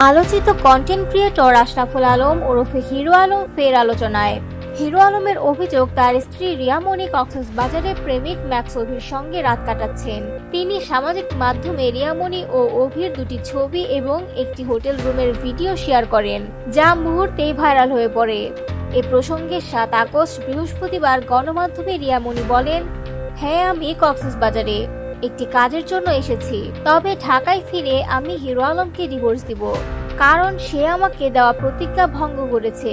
আলোচিত content creator Ashraful Alam ওরফে hero Alam ফের আলোচনায়। হিরো আলমের অভিযোগ, তার স্ত্রী রিয়া মনি কক্সবাজারে প্রেমিক ম্যাক্স অভির সঙ্গে রাত কাটাচ্ছেন। তিনি সামাজিক মাধ্যমে রিয়া মনি ও অভির দুটি ছবি এবং একটি হোটেল রুমের ভিডিও শেয়ার করেন, যা মুহূর্তেই ভাইরাল হয়ে পড়ে। এ প্রসঙ্গে 7 আগস্ট বৃহস্পতিবার গণমাধ্যমে রিয়া মনি বলেন, হ্যাঁ, আমি কক্সবাজারে একটি কাজের জন্য এসেছি, তবে ঢাকায় ফিরে আমি হিরো আলমকে ডিভোর্স দিব, কারণ সে আমাকে দেওয়া প্রতিজ্ঞা ভঙ্গ করেছে।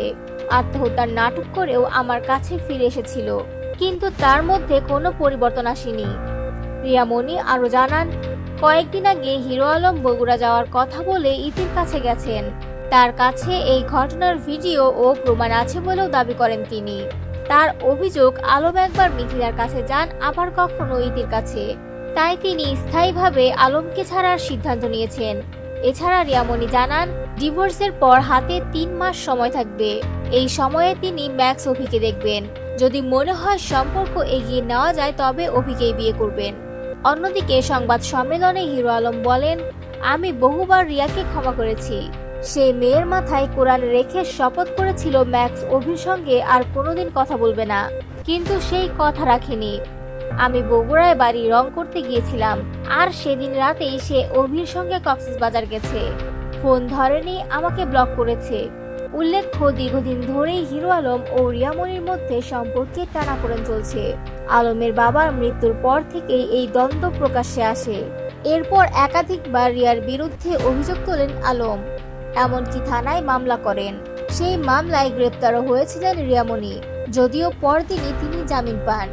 আত্মহত্যার নাটক করেও আমার কাছে ফিরে এসেছিল, কিন্তু তার মধ্যে কোনো পরিবর্তন আসেনি। রিয়া মনি আরও জানান, কয়েকদিন আগে হিরো আলম বগুড়া যাওয়ার কথা বলে ইতির কাছে গেছেন। তার কাছে এই ঘটনার ভিডিও ও প্রমাণ আছে বলেও দাবি করেন তিনি। তার অভিযোগ, আলম একবার মিথিলার কাছে যান, আবার কখনো ইতির কাছে, তাই তিনি স্থায়ীভাবে আলমকে ছাড়ার সিদ্ধান্ত নিয়েছেন। এছাড়া রিয়া মনি জানান, ডিভোর্সের পর হাতে 3 মাস সময় থাকবে। এই সময়ে তিনি ম্যাক্স অভিকে দেখবেন। যদি মনে হয় সম্পর্ক এগিয়ে নেওয়া যায়, তবে অভিকেই বিয়ে করবেন। অন্যদিকে সংবাদ সম্মেলনে হিরো আলম বলেন, আমি বহুবার রিয়াকে ক্ষমা করেছি। সে মেয়ের মাথায় কোরআন রেখে শপথ করেছিল ম্যাক্স অভির সঙ্গে আর কোনোদিন কথা বলবে না, কিন্তু সেই কথা রাখেনি। আমি বগুড়ায় বাড়ি রং করতে গিয়েছিলাম, আর সেদিন রাতেই সে অভির সঙ্গে কক্সবাজার গেছে। ফোন ধরেনি, আমাকে ব্লক করেছে। উল্লেখ্য, দীর্ঘদিন ধরেই হিরো আলম ও রিয়া মনির মধ্যে সম্পর্কে টানাপোড়েন চলছে। আলমের বাবার মৃত্যুর পর থেকেই এই দ্বন্দ্ব প্রকাশ্যে আসে। এরপর একাধিকবার রিয়ার বিরুদ্ধে অভিযোগ তোলেন আলম, এমনকি থানায় মামলা করেন। সেই মামলায় গ্রেপ্তারও হয়েছিলেন রিয়া মনি, যদিও পরদিনই তিনি জামিন পান।